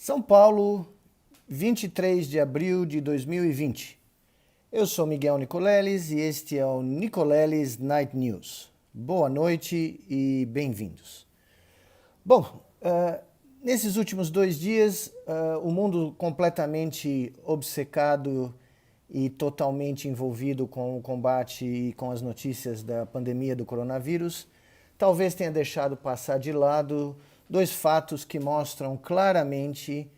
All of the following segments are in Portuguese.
São Paulo, 23 de abril de 2020. Eu sou Miguel Nicoleles e este é o Nicoleles Night News. Boa noite e bem-vindos. Bom, nesses últimos 2 dias, o mundo completamente obcecado e totalmente envolvido com o combate e com as notícias da pandemia do coronavírus, talvez tenha deixado passar de lado 2 fatos que mostram claramente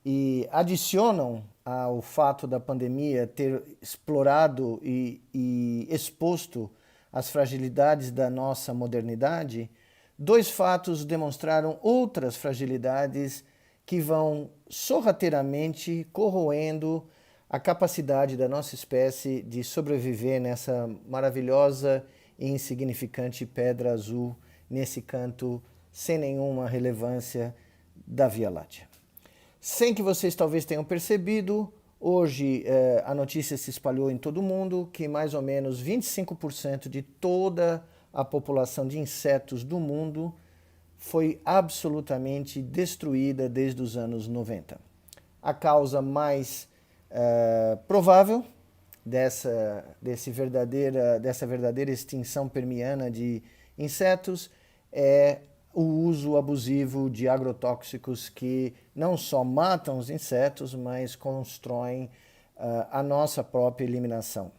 e adicionam ao fato da pandemia ter explorado e exposto as fragilidades da nossa modernidade. 2 fatos demonstraram outras fragilidades que vão sorrateiramente corroendo a capacidade da nossa espécie de sobreviver nessa maravilhosa e insignificante pedra azul, nesse canto sem nenhuma relevância da Via Láctea. Sem que vocês talvez tenham percebido, hoje a notícia se espalhou em todo o mundo que mais ou menos 25% de toda a população de insetos do mundo foi absolutamente destruída desde os anos 90. A causa mais provável dessa verdadeira extinção permiana de insetos é o uso abusivo de agrotóxicos que não só matam os insetos, mas constroem a nossa própria eliminação.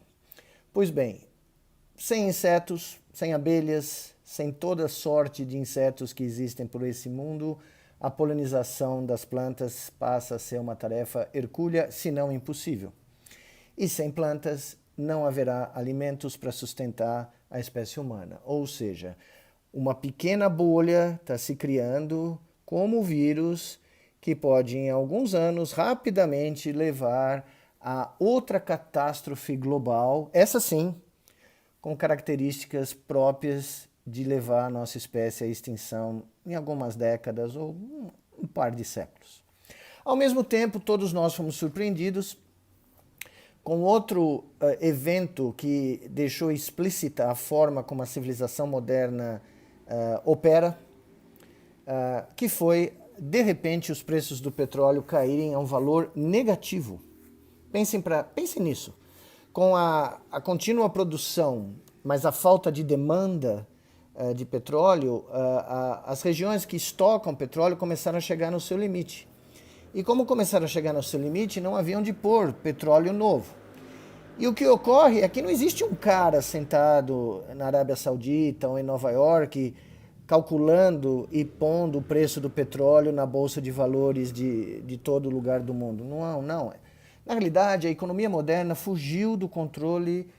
Pois bem, sem insetos, sem abelhas, sem toda sorte de insetos que existem por esse mundo, a polinização das plantas passa a ser uma tarefa hercúlea, se não impossível. E sem plantas não haverá alimentos para sustentar a espécie humana. Ou seja, uma pequena bolha está se criando como vírus que pode, em alguns anos, rapidamente levar a outra catástrofe global, essa sim, com características próprias de levar a nossa espécie à extinção em algumas décadas ou um par de séculos. Ao mesmo tempo, todos nós fomos surpreendidos com outro evento que deixou explícita a forma como a civilização moderna opera, que foi, de repente, os preços do petróleo caírem a um valor negativo. Pensem nisso. Com a contínua produção, mas a falta de demanda de petróleo, as regiões que estocam petróleo começaram a chegar no seu limite. E como começaram a chegar no seu limite, não haviam de pôr petróleo novo. E o que ocorre é que não existe um cara sentado na Arábia Saudita ou em Nova York calculando e pondo o preço do petróleo na bolsa de valores de todo lugar do mundo. Não. Na realidade, a economia moderna fugiu do controle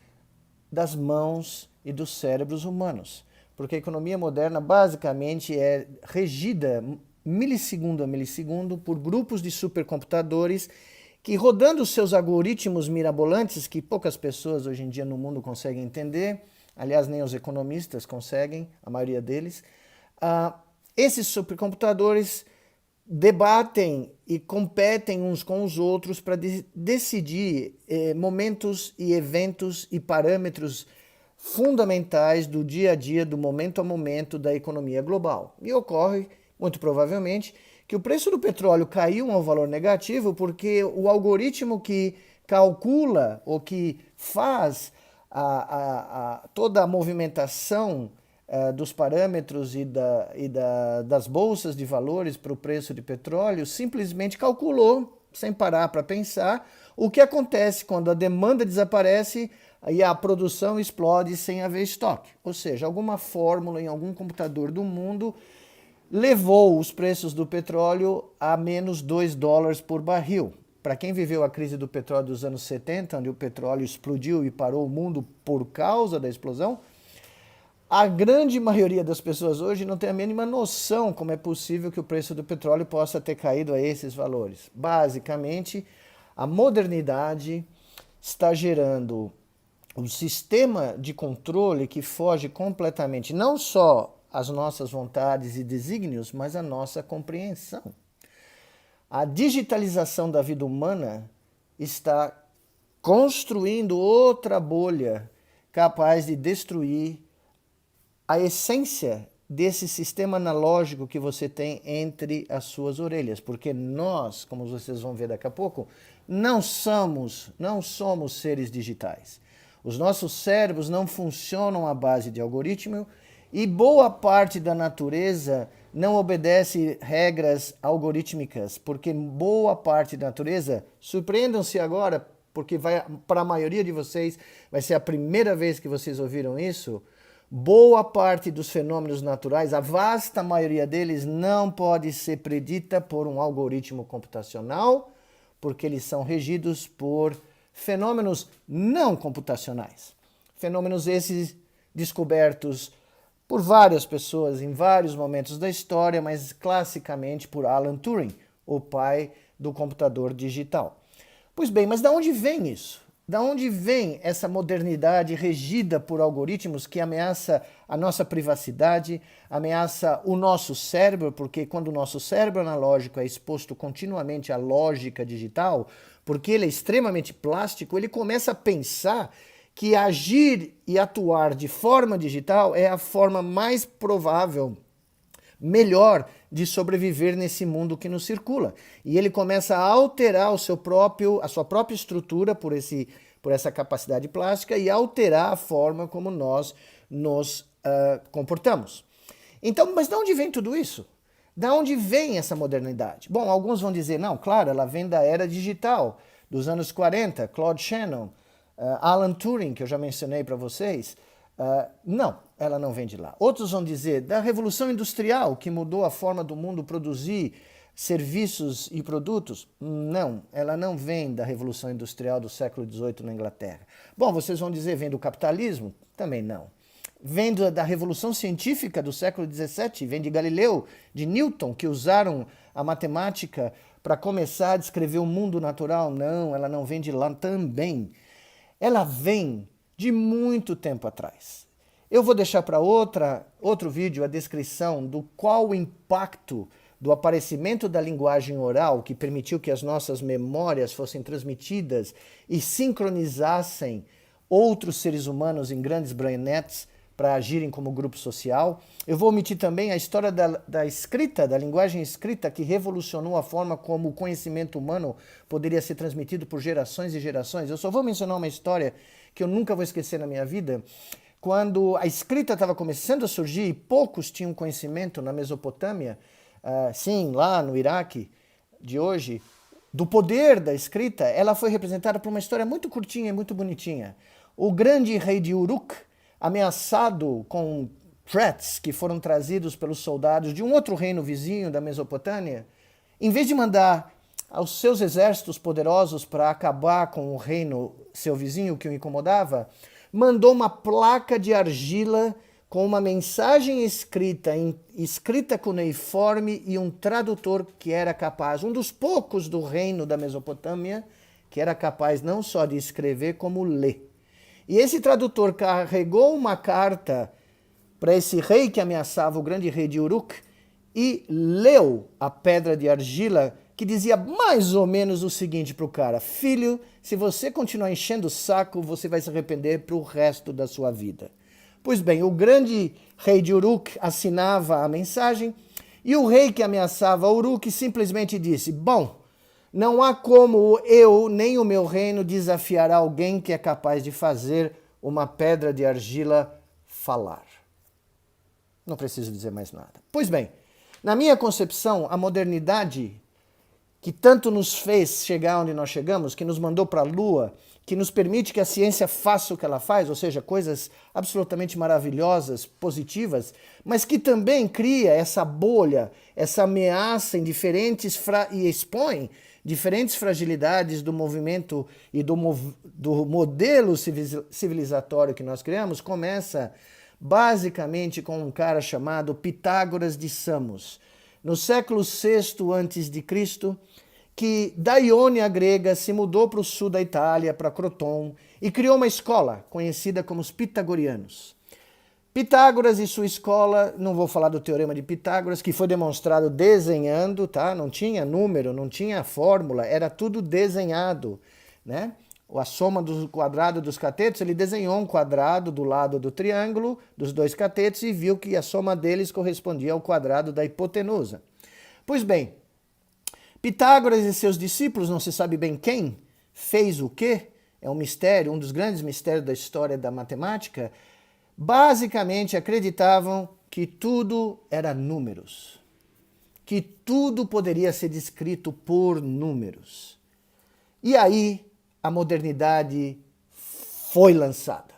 das mãos e dos cérebros humanos. Porque a economia moderna basicamente é regida milissegundo a milissegundo por grupos de supercomputadores que, rodando os seus algoritmos mirabolantes, que poucas pessoas hoje em dia no mundo conseguem entender, aliás, nem os economistas conseguem, a maioria deles, esses supercomputadores debatem e competem uns com os outros para decidir momentos e eventos e parâmetros fundamentais do dia a dia, do momento a momento da economia global. E ocorre, muito provavelmente, que o preço do petróleo caiu a um valor negativo porque o algoritmo que calcula ou que faz toda a movimentação dos parâmetros e das bolsas de valores para o preço de petróleo simplesmente calculou, sem parar para pensar, o que acontece quando a demanda desaparece e a produção explode sem haver estoque. Ou seja, alguma fórmula em algum computador do mundo levou os preços do petróleo a menos $2 por barril. Para quem viveu a crise do petróleo dos anos 70, onde o petróleo explodiu e parou o mundo por causa da explosão, a grande maioria das pessoas hoje não tem a mínima noção como é possível que o preço do petróleo possa ter caído a esses valores. Basicamente, a modernidade está gerando um sistema de controle que foge completamente, não só as nossas vontades e desígnios, mas a nossa compreensão. A digitalização da vida humana está construindo outra bolha capaz de destruir a essência desse sistema analógico que você tem entre as suas orelhas, porque nós, como vocês vão ver daqui a pouco, não somos seres digitais. Os nossos cérebros não funcionam à base de algoritmo e boa parte da natureza não obedece regras algorítmicas, porque boa parte da natureza, surpreendam-se agora, porque para a maioria de vocês vai ser a primeira vez que vocês ouviram isso, boa parte dos fenômenos naturais, a vasta maioria deles, não pode ser predita por um algoritmo computacional, porque eles são regidos por fenômenos não computacionais. Fenômenos esses descobertos por várias pessoas em vários momentos da história, mas classicamente por Alan Turing, o pai do computador digital. Pois bem, mas de onde vem isso? Da onde vem essa modernidade regida por algoritmos que ameaça a nossa privacidade, ameaça o nosso cérebro, porque quando o nosso cérebro analógico é exposto continuamente à lógica digital, porque ele é extremamente plástico, ele começa a pensar que agir e atuar de forma digital é a forma mais provável, melhor de sobreviver nesse mundo que nos circula. E ele começa a alterar a sua própria estrutura por essa capacidade plástica e alterar a forma como nós nos comportamos. Então, mas de onde vem tudo isso? De onde vem essa modernidade? Bom, alguns vão dizer, não, claro, ela vem da era digital, dos anos 40, Claude Shannon, Alan Turing, que eu já mencionei para vocês. Não, ela não vem de lá. Outros vão dizer da Revolução Industrial, que mudou a forma do mundo produzir serviços e produtos. Não, ela não vem da Revolução Industrial do século XVIII na Inglaterra. Bom, vocês vão dizer, vem do capitalismo? Também não. Vem da Revolução Científica do século XVII, vem de Galileu, de Newton, que usaram a matemática para começar a descrever o mundo natural. Não, ela não vem de lá também. Ela vem de muito tempo atrás. Eu vou deixar para outro vídeo a descrição do qual o impacto do aparecimento da linguagem oral, que permitiu que as nossas memórias fossem transmitidas e sincronizassem outros seres humanos em grandes brainets para agirem como grupo social. Eu vou omitir também a história da escrita, da linguagem escrita, que revolucionou a forma como o conhecimento humano poderia ser transmitido por gerações e gerações. Eu só vou mencionar uma história que eu nunca vou esquecer na minha vida. Quando a escrita estava começando a surgir e poucos tinham conhecimento na Mesopotâmia, sim, lá no Iraque de hoje, do poder da escrita, ela foi representada por uma história muito curtinha e muito bonitinha. O grande rei de Uruk, ameaçado com threats que foram trazidos pelos soldados de um outro reino vizinho da Mesopotâmia, em vez de mandar aos seus exércitos poderosos para acabar com o reino, seu vizinho, que o incomodava, mandou uma placa de argila com uma mensagem escrita cuneiforme e um tradutor que era capaz, um dos poucos do reino da Mesopotâmia, que era capaz não só de escrever, como ler. E esse tradutor carregou uma carta para esse rei que ameaçava o grande rei de Uruk e leu a pedra de argila que dizia mais ou menos o seguinte para o cara: filho, se você continuar enchendo o saco, você vai se arrepender para o resto da sua vida. Pois bem, o grande rei de Uruk assinava a mensagem e o rei que ameaçava Uruk simplesmente disse: bom, não há como eu nem o meu reino desafiar alguém que é capaz de fazer uma pedra de argila falar. Não preciso dizer mais nada. Pois bem, na minha concepção, a modernidade que tanto nos fez chegar onde nós chegamos, que nos mandou para a Lua, que nos permite que a ciência faça o que ela faz, ou seja, coisas absolutamente maravilhosas, positivas, mas que também cria essa bolha, essa ameaça em e expõe diferentes fragilidades do movimento e do modelo civilizatório que nós criamos, começa basicamente com um cara chamado Pitágoras de Samos, no século VI a.C., que da Iônia grega se mudou para o sul da Itália, para Croton, e criou uma escola conhecida como os Pitagorianos. Pitágoras e sua escola, não vou falar do Teorema de Pitágoras, que foi demonstrado desenhando, tá? Não tinha número, não tinha fórmula, era tudo desenhado, né? a soma do quadrado dos catetos, ele desenhou um quadrado do lado do triângulo dos dois catetos e viu que a soma deles correspondia ao quadrado da hipotenusa. Pois bem, Pitágoras e seus discípulos, não se sabe bem quem, fez o quê? É um mistério, um dos grandes mistérios da história da matemática. Basicamente acreditavam que tudo era números, que tudo poderia ser descrito por números. E aí a modernidade foi lançada.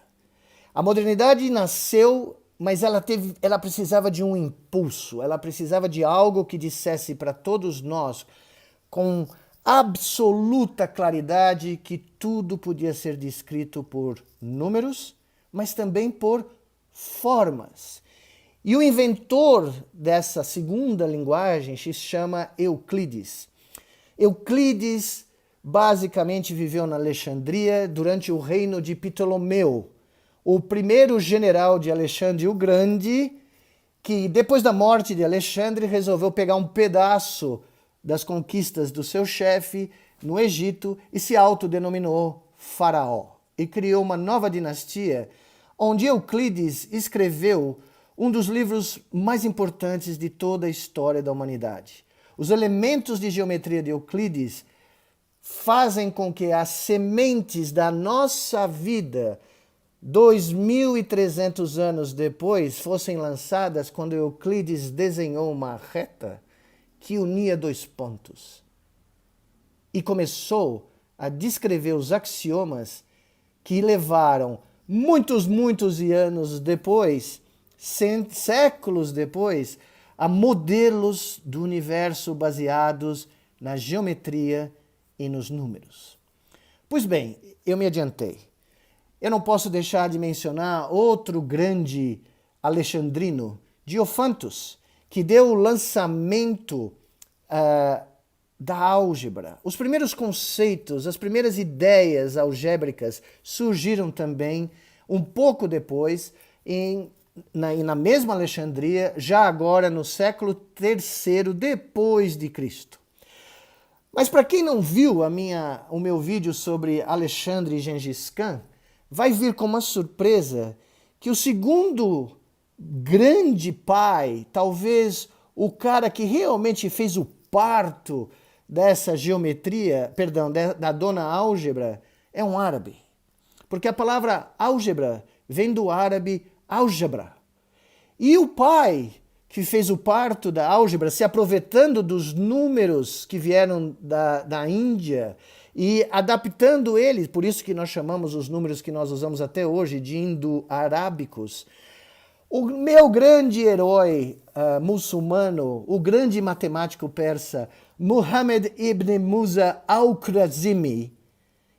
A modernidade nasceu, mas ela precisava de um impulso, ela precisava de algo que dissesse para todos nós, com absoluta claridade, que tudo podia ser descrito por números, mas também por formas. E o inventor dessa segunda linguagem se chama Euclides. Euclides basicamente viveu na Alexandria durante o reino de Ptolomeu, o primeiro general de Alexandre o Grande, que depois da morte de Alexandre resolveu pegar um pedaço das conquistas do seu chefe no Egito e se autodenominou Faraó. E criou uma nova dinastia, onde Euclides escreveu um dos livros mais importantes de toda a história da humanidade. Os elementos de geometria de Euclides fazem com que as sementes da nossa vida, 2.300 anos depois, fossem lançadas quando Euclides desenhou uma reta que unia dois pontos e começou a descrever os axiomas que levaram muitos anos depois, séculos depois, a modelos do universo baseados na geometria e nos números. Pois bem, eu me adiantei. Eu não posso deixar de mencionar outro grande alexandrino, Diofantos, que deu o lançamento da álgebra. Os primeiros conceitos, as primeiras ideias algébricas surgiram também um pouco depois, na mesma Alexandria, já agora no século III depois de Cristo. Mas para quem não viu o meu vídeo sobre Alexandre e Gengis Khan, vai vir com uma surpresa que o segundo grande pai, talvez o cara que realmente fez o parto dessa geometria, da dona álgebra, é um árabe. Porque a palavra álgebra vem do árabe álgebra. E o pai que fez o parto da álgebra, se aproveitando dos números que vieram da Índia e adaptando eles, por isso que nós chamamos os números que nós usamos até hoje de indo-arábicos. O meu grande herói muçulmano, o grande matemático persa, Muhammad ibn Musa al-Khwarizmi,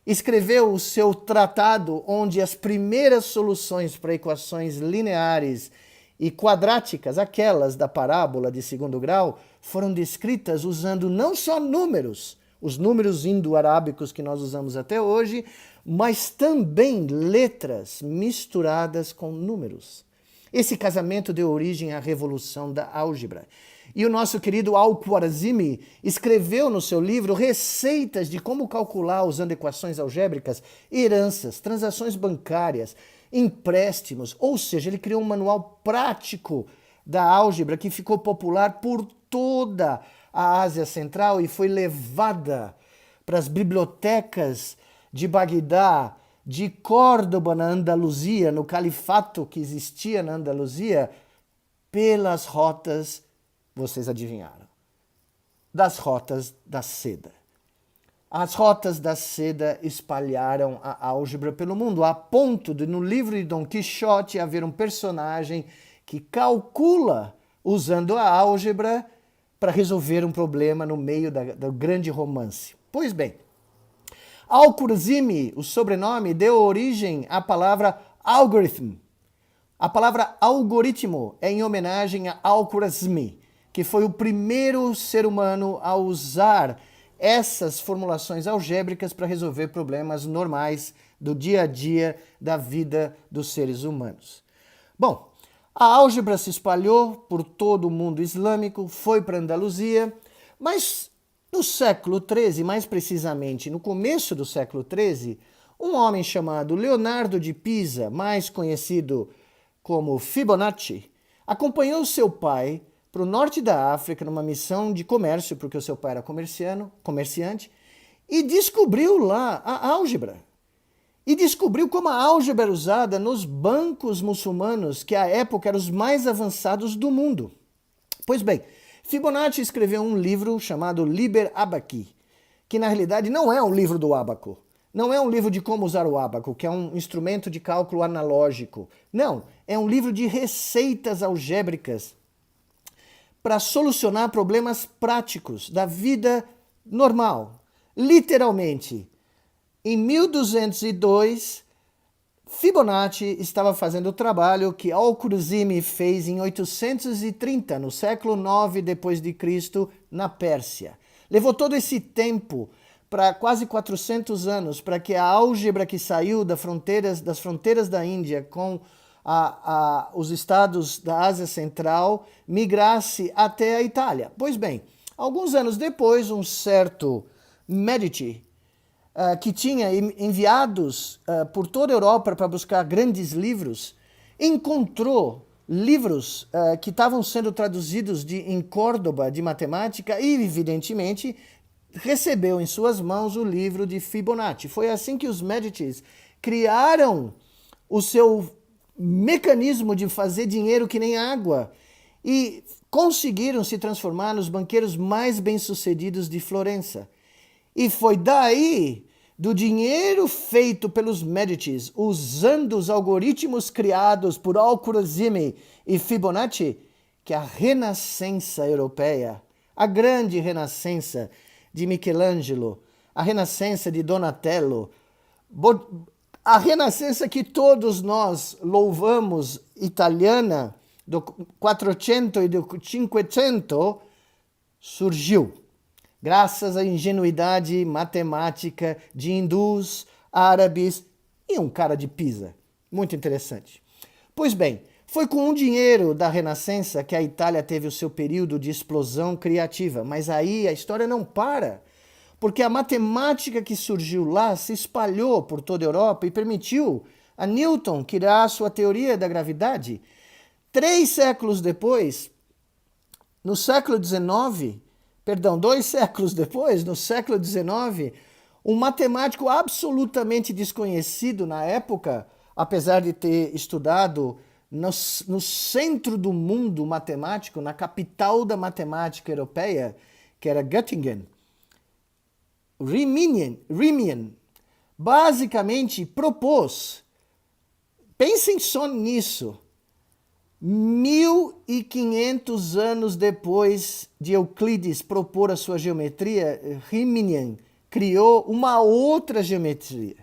escreveu o seu tratado onde as primeiras soluções para equações lineares e quadráticas, aquelas da parábola de segundo grau, foram descritas usando não só números, os números indo-arábicos que nós usamos até hoje, mas também letras misturadas com números. Esse casamento deu origem à revolução da álgebra. E o nosso querido Al-Khwarizmi escreveu no seu livro receitas de como calcular usando equações algébricas, heranças, transações bancárias, empréstimos, ou seja, ele criou um manual prático da álgebra que ficou popular por toda a Ásia Central e foi levada para as bibliotecas de Bagdá, de Córdoba, na Andaluzia, no califato que existia na Andaluzia, pelas rotas, vocês adivinharam, das rotas da seda. As rotas da seda espalharam a álgebra pelo mundo, a ponto de, no livro de Dom Quixote, haver um personagem que calcula usando a álgebra para resolver um problema no meio do grande romance. Pois bem, Al-Khwarizmi, o sobrenome, deu origem à palavra algorithm. A palavra algoritmo é em homenagem a Al-Khwarizmi, que foi o primeiro ser humano a usar essas formulações algébricas para resolver problemas normais do dia a dia da vida dos seres humanos. Bom, a álgebra se espalhou por todo o mundo islâmico, foi para a Andaluzia, mas no século XIII, mais precisamente no começo do século XIII, um homem chamado Leonardo de Pisa, mais conhecido como Fibonacci, acompanhou seu pai para o norte da África numa missão de comércio, porque o seu pai era comerciante, e descobriu lá a álgebra. E descobriu como a álgebra era usada nos bancos muçulmanos, que à época eram os mais avançados do mundo. Pois bem, Fibonacci escreveu um livro chamado Liber Abaci, que na realidade não é um livro do ábaco. Não é um livro de como usar o ábaco, que é um instrumento de cálculo analógico. Não, é um livro de receitas algébricas para solucionar problemas práticos da vida normal. Literalmente, em 1202, Fibonacci estava fazendo o trabalho que Al-Khwarizmi fez em 830, no século IX d.C., na Pérsia. Levou todo esse tempo, para quase 400 anos, para que a álgebra que saiu das fronteiras da Índia com os estados da Ásia Central migrasse até a Itália. Pois bem, alguns anos depois, um certo Medici, que tinha enviados por toda a Europa para buscar grandes livros, encontrou livros que estavam sendo traduzidos em Córdoba de matemática e, evidentemente, recebeu em suas mãos o livro de Fibonacci. Foi assim que os Medici criaram o seu mecanismo de fazer dinheiro que nem água e conseguiram se transformar nos banqueiros mais bem-sucedidos de Florença. E foi daí, do dinheiro feito pelos Medici, usando os algoritmos criados por Al-Khwarizmi e Fibonacci, que a renascença europeia, a grande renascença de Michelangelo, a renascença de Donatello, a renascença que todos nós louvamos, italiana, do 400 e do 500, surgiu graças à ingenuidade matemática de hindus, árabes e um cara de Pisa. Muito interessante. Pois bem, foi com o dinheiro da Renascença que a Itália teve o seu período de explosão criativa. Mas aí a história não para, porque a matemática que surgiu lá se espalhou por toda a Europa e permitiu a Newton criar a sua teoria da gravidade. 3 séculos depois, no século XIX, 2 séculos depois, no século XIX, um matemático absolutamente desconhecido na época, apesar de ter estudado no centro do mundo matemático, na capital da matemática europeia, que era Göttingen, Riemann, basicamente propôs, pensem só nisso, 1500 anos depois de Euclides propor a sua geometria, Riemann criou uma outra geometria.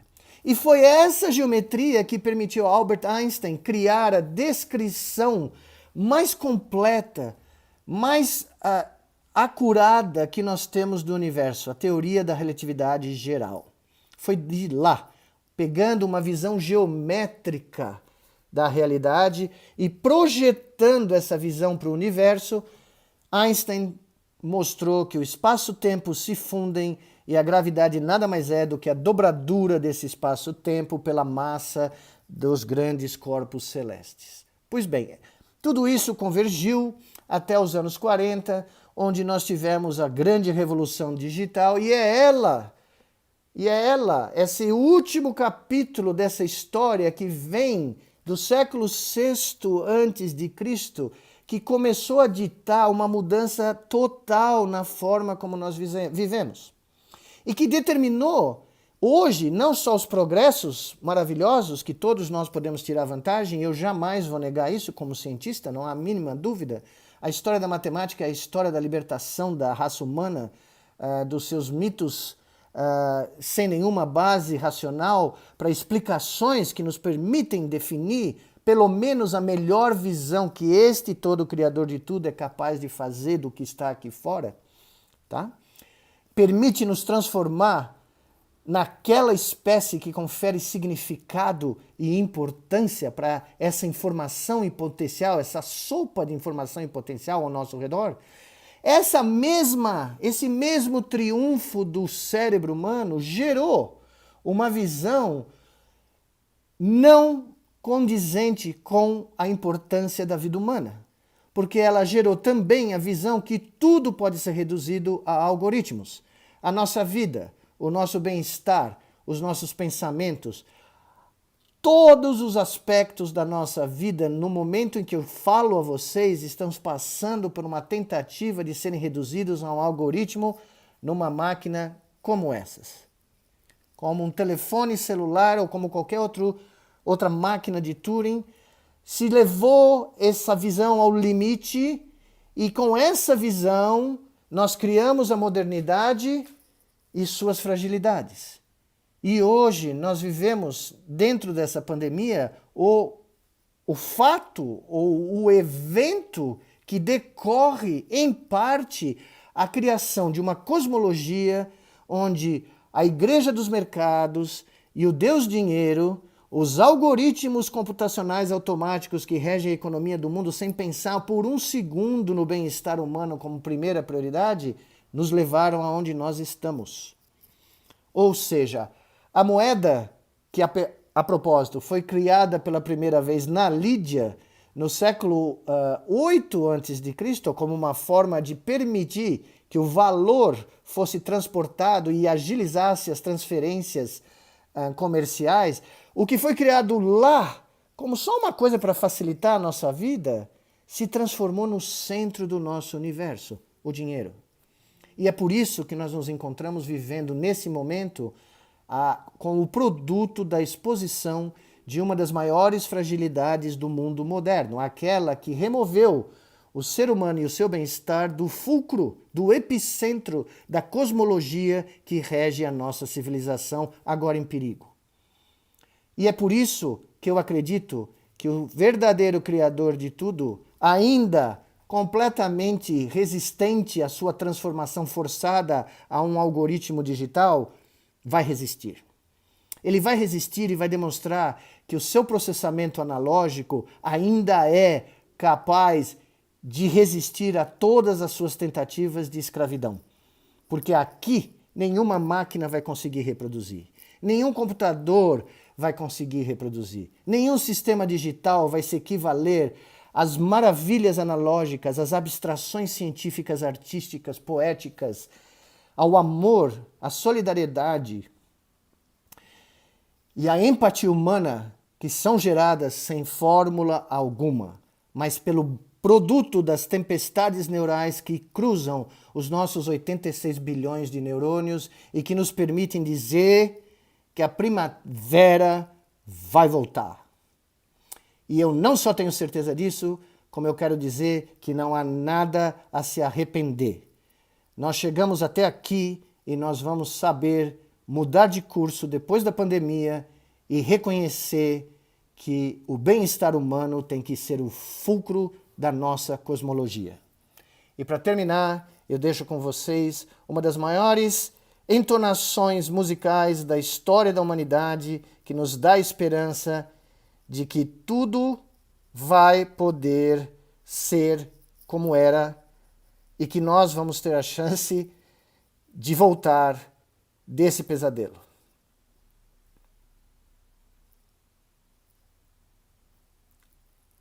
E foi essa geometria que permitiu a Albert Einstein criar a descrição mais completa, mais acurada que nós temos do universo, a teoria da relatividade geral. Foi de lá, pegando uma visão geométrica da realidade e projetando essa visão para o universo, Einstein mostrou que o espaço-tempo se fundem e a gravidade nada mais é do que a dobradura desse espaço-tempo pela massa dos grandes corpos celestes. Pois bem, tudo isso convergiu até os anos 40, onde nós tivemos a grande revolução digital, e é ela, esse último capítulo dessa história que vem do século VI a.C., que começou a ditar uma mudança total na forma como nós vivemos. E que determinou, hoje, não só os progressos maravilhosos, que todos nós podemos tirar vantagem, eu jamais vou negar isso como cientista, não há a mínima dúvida. A história da matemática é a história da libertação da raça humana, dos seus mitos sem nenhuma base racional, para explicações que nos permitem definir pelo menos a melhor visão que este todo Criador de tudo é capaz de fazer do que está aqui fora, tá? Permite nos transformar naquela espécie que confere significado e importância para essa informação em potencial, essa sopa de informação em potencial ao nosso redor. Esse mesmo triunfo do cérebro humano gerou uma visão não condizente com a importância da vida humana, porque ela gerou também a visão que tudo pode ser reduzido a algoritmos. A nossa vida, o nosso bem-estar, os nossos pensamentos, todos os aspectos da nossa vida, no momento em que eu falo a vocês, estão passando por uma tentativa de serem reduzidos a um algoritmo numa máquina como essas. Como um telefone celular ou como qualquer outra máquina de Turing, se levou essa visão ao limite e com essa visão nós criamos a modernidade e suas fragilidades. E hoje nós vivemos, dentro dessa pandemia, o fato ou o evento que decorre, em parte, a criação de uma cosmologia onde a igreja dos mercados e o Deus dinheiro, os algoritmos computacionais automáticos que regem a economia do mundo sem pensar por um segundo no bem-estar humano como primeira prioridade, nos levaram aonde nós estamos. Ou seja, a moeda que, a propósito, foi criada pela primeira vez na Lídia, no século 8 a.C., como uma forma de permitir que o valor fosse transportado e agilizasse as transferências comerciais, o que foi criado lá, como só uma coisa para facilitar a nossa vida, se transformou no centro do nosso universo, o dinheiro. E é por isso que nós nos encontramos vivendo nesse momento com o produto da exposição de uma das maiores fragilidades do mundo moderno, aquela que removeu o ser humano e o seu bem-estar do fulcro, do epicentro da cosmologia que rege a nossa civilização, agora em perigo. E é por isso que eu acredito que o verdadeiro Criador de tudo, ainda completamente resistente à sua transformação forçada a um algoritmo digital, vai resistir. Ele vai resistir e vai demonstrar que o seu processamento analógico ainda é capaz de resistir a todas as suas tentativas de escravidão. Porque aqui nenhuma máquina vai conseguir reproduzir. Nenhum computador vai conseguir reproduzir. Nenhum sistema digital vai se equivaler às maravilhas analógicas, às abstrações científicas, artísticas, poéticas, ao amor, à solidariedade e à empatia humana que são geradas sem fórmula alguma, mas pelo produto das tempestades neurais que cruzam os nossos 86 bilhões de neurônios e que nos permitem dizer que a primavera vai voltar. E eu não só tenho certeza disso, como eu quero dizer que não há nada a se arrepender. Nós chegamos até aqui e nós vamos saber mudar de curso depois da pandemia e reconhecer que o bem-estar humano tem que ser o fulcro da nossa cosmologia. E para terminar, eu deixo com vocês uma das maiores entonações musicais da história da humanidade que nos dá esperança de que tudo vai poder ser como era e que nós vamos ter a chance de voltar desse pesadelo.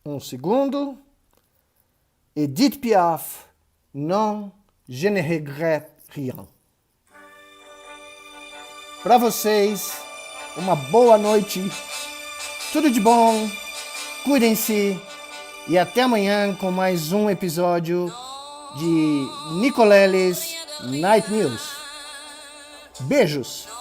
Um segundo. Edith Piaf, Non, je ne regrette rien. Para vocês, uma boa noite, tudo de bom, cuidem-se e até amanhã com mais um episódio de Nicoleles Night News. Beijos!